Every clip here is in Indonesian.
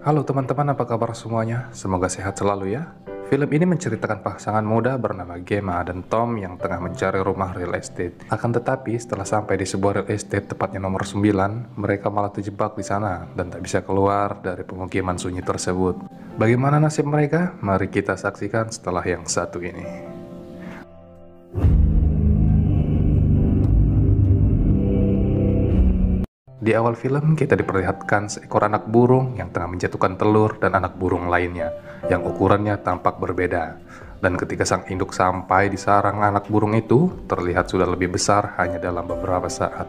Halo teman-teman, apa kabar semuanya? Semoga sehat selalu ya. Film ini menceritakan pasangan muda bernama Gemma dan Tom yang tengah mencari rumah real estate. Akan tetapi, setelah sampai di sebuah real estate tepatnya nomor 9, mereka malah terjebak di sana dan tak bisa keluar dari pemukiman sunyi tersebut. Bagaimana nasib mereka? Mari kita saksikan setelah yang satu ini. Di awal film, kita diperlihatkan seekor anak burung yang tengah menjatuhkan telur dan anak burung lainnya, yang ukurannya tampak berbeda. Dan ketika sang induk sampai di sarang anak burung itu, terlihat sudah lebih besar hanya dalam beberapa saat.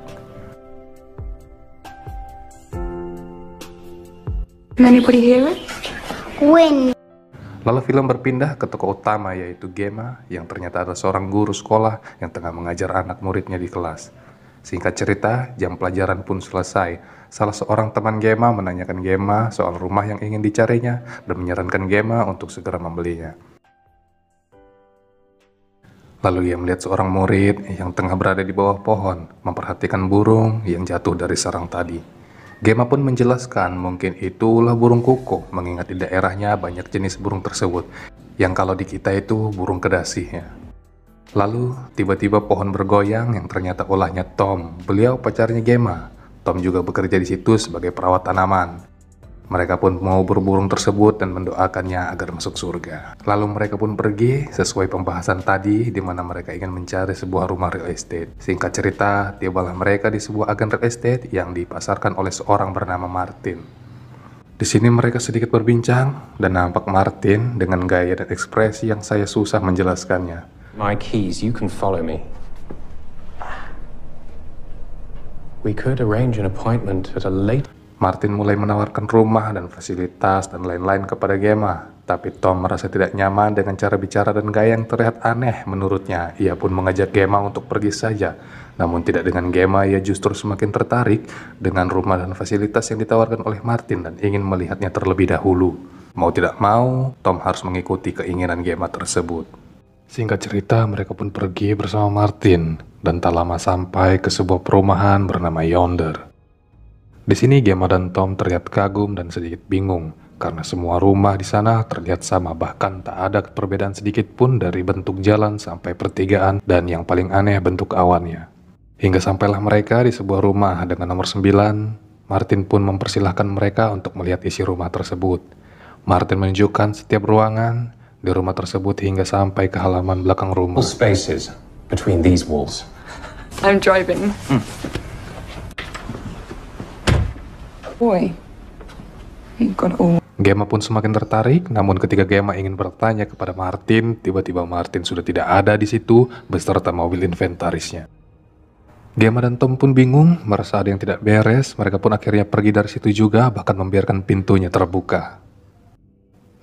Anybody hear it? When Lalu film berpindah ke tokoh utama, yaitu Gemma, yang ternyata adalah seorang guru sekolah yang tengah mengajar anak muridnya di kelas. Singkat cerita, jam pelajaran pun selesai. Salah seorang teman Gemma menanyakan Gemma soal rumah yang ingin dicarinya dan menyarankan Gemma untuk segera membelinya. Lalu ia melihat seorang murid yang tengah berada di bawah pohon, memperhatikan burung yang jatuh dari sarang tadi. Gemma pun menjelaskan mungkin itulah burung kuko, mengingat di daerahnya banyak jenis burung tersebut, yang kalau di kita itu burung kedasih ya. Lalu, tiba-tiba pohon bergoyang yang ternyata olahnya Tom. Beliau pacarnya Gemma. Tom juga bekerja di situ sebagai perawat tanaman. Mereka pun mau burung tersebut dan mendoakannya agar masuk surga. Lalu mereka pun pergi sesuai pembahasan tadi di mana mereka ingin mencari sebuah rumah real estate. Singkat cerita, tibalah mereka di sebuah agen real estate yang dipasarkan oleh seorang bernama Martin. Di sini mereka sedikit berbincang dan nampak Martin dengan gaya dan ekspresi yang saya susah menjelaskannya. My keys, you can follow me. We could arrange an appointment at a later... Martin mulai menawarkan rumah dan fasilitas dan lain-lain kepada Gemma, tapi Tom merasa tidak nyaman dengan cara bicara dan gaya yang terlihat aneh menurutnya. Ia pun mengajak Gemma untuk pergi saja, namun tidak dengan Gemma, ia justru semakin tertarik dengan rumah dan fasilitas yang ditawarkan oleh Martin dan ingin melihatnya terlebih dahulu. Mau tidak mau, Tom harus mengikuti keinginan Gemma tersebut. Singkat cerita, mereka pun pergi bersama Martin dan tak lama sampai ke sebuah perumahan bernama Yonder. Di sini Gemma dan Tom terlihat kagum dan sedikit bingung karena semua rumah di sana terlihat sama, bahkan tak ada perbedaan sedikit pun dari bentuk jalan sampai pertigaan dan yang paling aneh bentuk awannya. Hingga sampailah mereka di sebuah rumah dengan nomor 9, Martin pun mempersilahkan mereka untuk melihat isi rumah tersebut. Martin menunjukkan setiap ruangan di rumah tersebut hingga sampai ke halaman belakang rumah. spaces between these walls. I'm driving. Boy, you got all. Gemma pun semakin tertarik, namun ketika Gemma ingin bertanya kepada Martin, tiba-tiba Martin sudah tidak ada di situ beserta mobil inventarisnya. Gemma dan Tom pun bingung, merasa ada yang tidak beres. Mereka pun akhirnya pergi dari situ juga, bahkan membiarkan pintunya terbuka.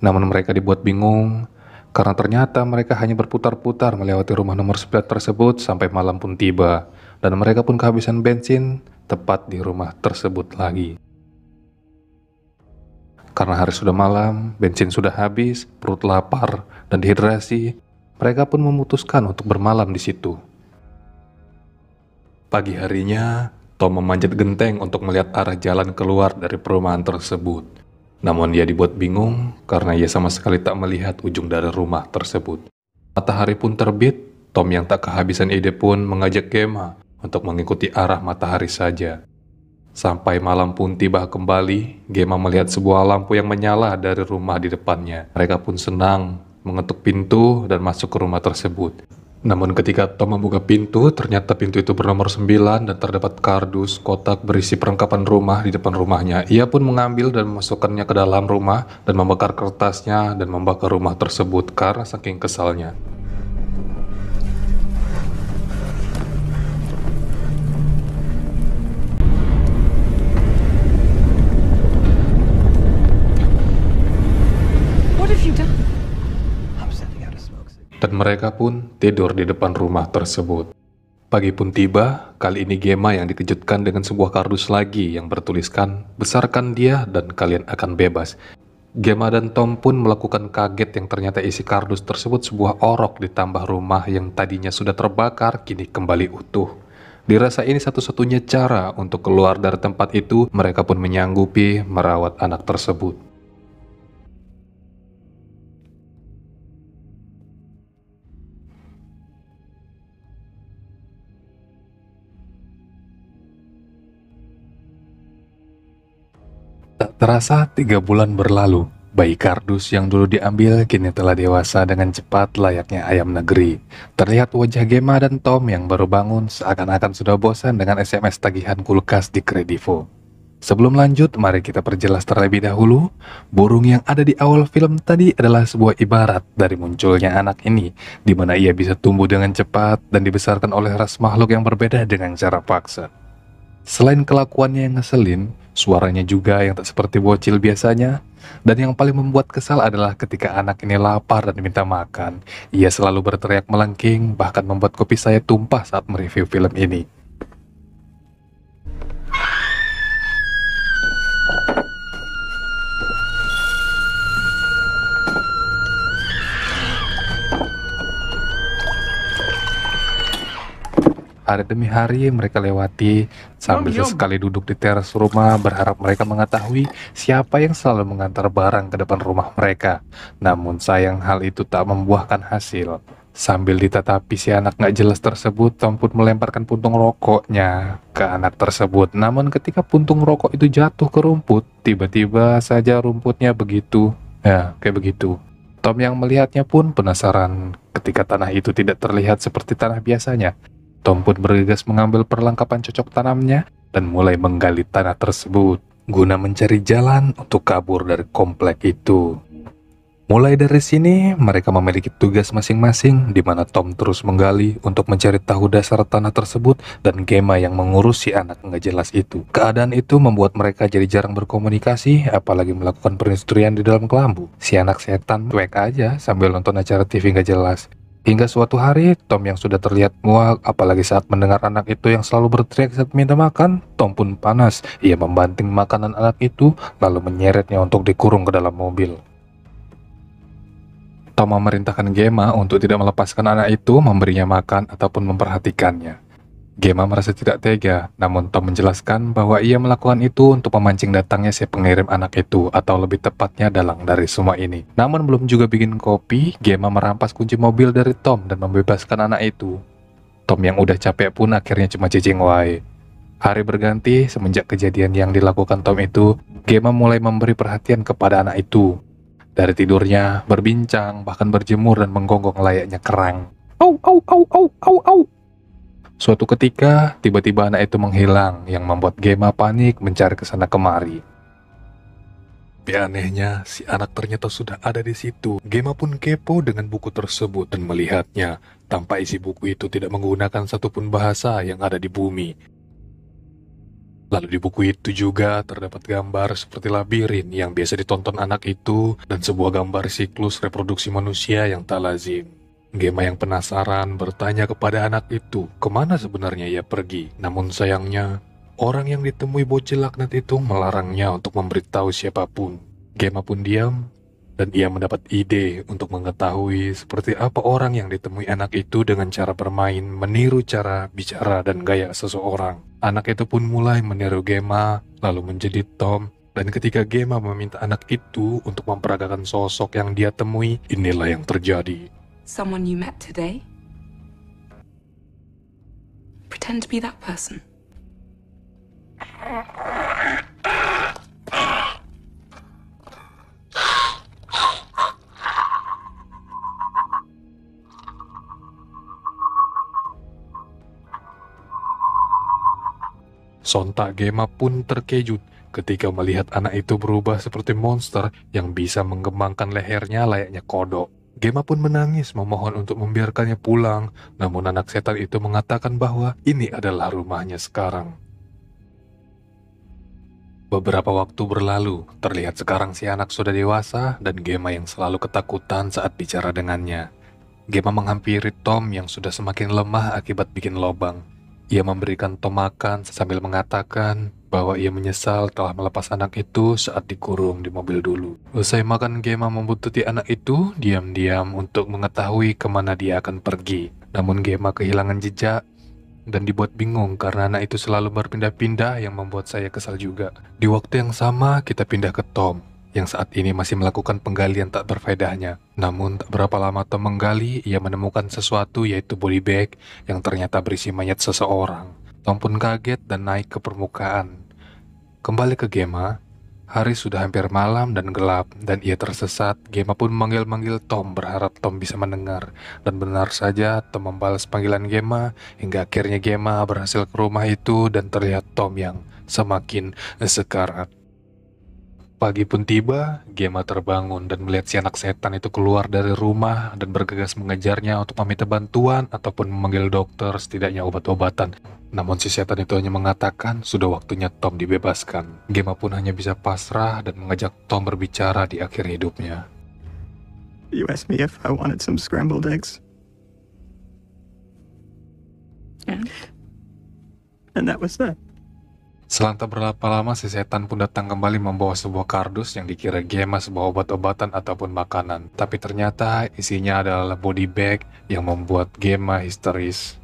Namun mereka dibuat bingung karena ternyata mereka hanya berputar-putar melewati rumah nomor 9 tersebut sampai malam pun tiba, dan mereka pun kehabisan bensin tepat di rumah tersebut lagi. Karena hari sudah malam, bensin sudah habis, perut lapar, dan dehidrasi, mereka pun memutuskan untuk bermalam di situ. Pagi harinya, Tom memanjat genteng untuk melihat arah jalan keluar dari perumahan tersebut. Namun ia dibuat bingung karena ia sama sekali tak melihat ujung dari rumah tersebut. Matahari pun terbit, Tom yang tak kehabisan ide pun mengajak Gemma untuk mengikuti arah matahari saja. Sampai malam pun tiba kembali, Gemma melihat sebuah lampu yang menyala dari rumah di depannya. Mereka pun senang mengetuk pintu dan masuk ke rumah tersebut. Namun ketika Tom membuka pintu, ternyata pintu itu bernomor 9 dan terdapat kardus kotak berisi perlengkapan rumah di depan rumahnya. Ia pun mengambil dan memasukkannya ke dalam rumah dan membakar kertasnya dan membakar rumah tersebut karena saking kesalnya. What have you done? Dan mereka pun tidur di depan rumah tersebut. Pagi pun tiba, kali ini Gemma yang dikejutkan dengan sebuah kardus lagi yang bertuliskan, "Besarkan dia dan kalian akan bebas." Gemma dan Tom pun melakukan kaget yang ternyata isi kardus tersebut sebuah orok ditambah rumah yang tadinya sudah terbakar kini kembali utuh. Dirasa ini satu-satunya cara untuk keluar dari tempat itu, mereka pun menyanggupi merawat anak tersebut. Terasa 3 bulan berlalu. Bayi kardus yang dulu diambil kini telah dewasa dengan cepat layaknya ayam negeri. Terlihat wajah Gemma dan Tom yang baru bangun seakan-akan sudah bosan dengan SMS tagihan kulkas di Kredivo. Sebelum lanjut, mari kita perjelas terlebih dahulu. Burung yang ada di awal film tadi adalah sebuah ibarat dari munculnya anak ini, di mana ia bisa tumbuh dengan cepat dan dibesarkan oleh ras makhluk yang berbeda dengan cara paksa. Selain kelakuannya yang ngeselin, suaranya juga yang tak seperti bocil biasanya. Dan yang paling membuat kesal adalah ketika anak ini lapar dan minta makan. Ia selalu berteriak melengking, bahkan membuat kopi saya tumpah saat mereview film ini. Hari demi hari mereka lewati sambil sesekali duduk di teras rumah berharap mereka mengetahui siapa yang selalu mengantar barang ke depan rumah mereka. Namun sayang hal itu tak membuahkan hasil. Sambil ditatapi si anak gak jelas tersebut, Tom pun melemparkan puntung rokoknya ke anak tersebut. Namun ketika puntung rokok itu jatuh ke rumput, tiba-tiba saja rumputnya begitu. Ya, kayak begitu. Tom yang melihatnya pun penasaran ketika tanah itu tidak terlihat seperti tanah biasanya. Tom pun bergegas mengambil perlengkapan cocok tanamnya dan mulai menggali tanah tersebut guna mencari jalan untuk kabur dari komplek itu. Mulai dari sini, mereka memiliki tugas masing-masing di mana Tom terus menggali untuk mencari tahu dasar tanah tersebut dan Gemma yang mengurus si anak nggak jelas itu. Keadaan itu membuat mereka jadi jarang berkomunikasi, apalagi melakukan perindustrian di dalam kelambu. Si anak setan cuek aja sambil nonton acara TV nggak jelas. Hingga suatu hari, Tom yang sudah terlihat muak, apalagi saat mendengar anak itu yang selalu berteriak saat minta makan, Tom pun panas. Ia membanting makanan anak itu, lalu menyeretnya untuk dikurung ke dalam mobil. Tom memerintahkan Gemma untuk tidak melepaskan anak itu, memberinya makan, ataupun memperhatikannya. Gemma merasa tidak tega, namun Tom menjelaskan bahwa ia melakukan itu untuk memancing datangnya si pengirim anak itu, atau lebih tepatnya dalang dari semua ini. Namun belum juga bikin kopi, Gemma merampas kunci mobil dari Tom dan membebaskan anak itu. Tom yang udah capek pun akhirnya cuma cicing wae. Hari berganti, semenjak kejadian yang dilakukan Tom itu, Gemma mulai memberi perhatian kepada anak itu. Dari tidurnya, berbincang, bahkan berjemur dan menggonggong layaknya kerang. Au, au, au, au, au, au. Suatu ketika, tiba-tiba anak itu menghilang, yang membuat Gemma panik mencari kesana kemari. Tapi anehnya, si anak ternyata sudah ada di situ. Gemma pun kepo dengan buku tersebut dan melihatnya, tanpa isi buku itu tidak menggunakan satupun bahasa yang ada di bumi. Lalu di buku itu juga terdapat gambar seperti labirin yang biasa ditonton anak itu dan sebuah gambar siklus reproduksi manusia yang tak lazim. Gemma yang penasaran bertanya kepada anak itu kemana sebenarnya ia pergi. Namun sayangnya, orang yang ditemui bocil laknat itu melarangnya untuk memberitahu siapapun. Gemma pun diam dan ia mendapat ide untuk mengetahui seperti apa orang yang ditemui anak itu dengan cara bermain, meniru cara bicara dan gaya seseorang. Anak itu pun mulai meniru Gemma, lalu menjadi Tom. Dan ketika Gemma meminta anak itu untuk memperagakan sosok yang dia temui, inilah yang terjadi. Someone you met today? Pretend to be that person. Sontak Gemma pun terkejut ketika melihat anak itu berubah seperti monster yang bisa mengembangkan lehernya layaknya kodok. Gemma pun menangis memohon untuk membiarkannya pulang, namun anak setan itu mengatakan bahwa ini adalah rumahnya sekarang. Beberapa waktu berlalu, terlihat sekarang si anak sudah dewasa dan Gemma yang selalu ketakutan saat bicara dengannya. Gemma menghampiri Tom yang sudah semakin lemah akibat bikin lobang. Ia memberikan Tom makan sambil mengatakan bahwa ia menyesal telah melepas anak itu saat dikurung di mobil dulu. Usai makan, Gemma membuntuti anak itu diam-diam untuk mengetahui kemana dia akan pergi. Namun Gemma kehilangan jejak dan dibuat bingung karena anak itu selalu berpindah-pindah yang membuat saya kesal juga. Di waktu yang sama kita pindah ke Tom yang saat ini masih melakukan penggalian tak berfaedahnya. Namun tak berapa lama Tom menggali, ia menemukan sesuatu yaitu body bag yang ternyata berisi mayat seseorang. Tom pun kaget dan naik ke permukaan. Kembali ke Gemma, Hari sudah hampir malam dan gelap, dan ia tersesat. Gemma pun memanggil-manggil Tom, berharap Tom bisa mendengar. Dan benar saja, Tom membalas panggilan Gemma, hingga akhirnya Gemma berhasil ke rumah itu dan terlihat Tom yang semakin sekarat. Pagi pun tiba, Gemma terbangun dan melihat si anak setan itu keluar dari rumah dan bergegas mengejarnya untuk meminta bantuan ataupun memanggil dokter, setidaknya obat-obatan. Namun si setan itu hanya mengatakan sudah waktunya Tom dibebaskan. Gemma pun hanya bisa pasrah dan mengajak Tom berbicara di akhir hidupnya. You asked me if I wanted some scrambled eggs. And that was that. Selang tak berapa lama si setan pun datang kembali membawa sebuah kardus yang dikira Gemma sebuah obat-obatan ataupun makanan. Tapi ternyata isinya adalah body bag yang membuat Gemma histeris.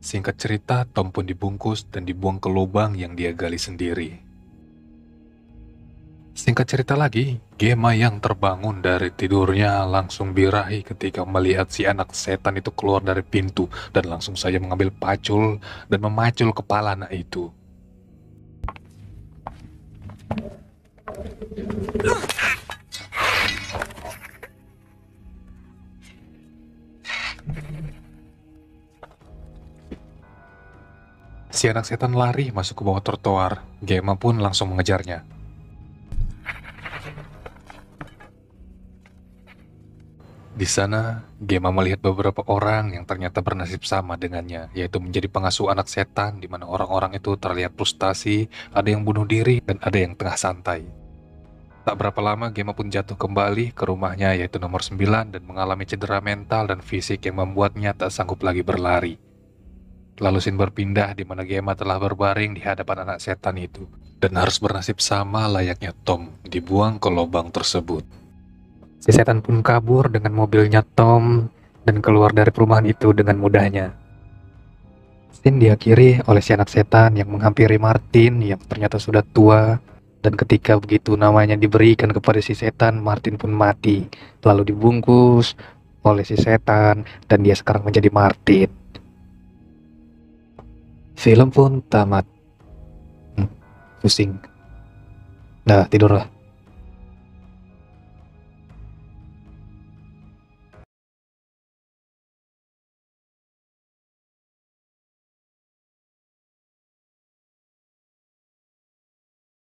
Singkat cerita, Tom pun dibungkus dan dibuang ke lubang yang dia gali sendiri. Singkat cerita lagi, Gemma yang terbangun dari tidurnya langsung birahi ketika melihat si anak setan itu keluar dari pintu dan langsung saja mengambil pacul dan memacul kepala anak itu. Si anak setan lari masuk ke bawah trotoar. Gemma pun langsung mengejarnya. Di sana, Gemma melihat beberapa orang yang ternyata bernasib sama dengannya, yaitu menjadi pengasuh anak setan, di mana orang-orang itu terlihat frustasi, ada yang bunuh diri, dan ada yang tengah santai. Tak berapa lama, Gemma pun jatuh kembali ke rumahnya, yaitu nomor 9, dan mengalami cedera mental dan fisik yang membuatnya tak sanggup lagi berlari. Lalu scene berpindah di mana Gemma telah berbaring di hadapan anak setan itu, dan harus bernasib sama layaknya Tom, dibuang ke lubang tersebut. Si setan pun kabur dengan mobilnya Tom dan keluar dari perumahan itu dengan mudahnya. Scene diakhiri oleh si anak setan yang menghampiri Martin yang ternyata sudah tua, dan ketika begitu namanya diberikan kepada si setan, Martin pun mati, lalu dibungkus oleh si setan dan dia sekarang menjadi Martin. Film pun tamat. Pusing. Dah, tidur lah.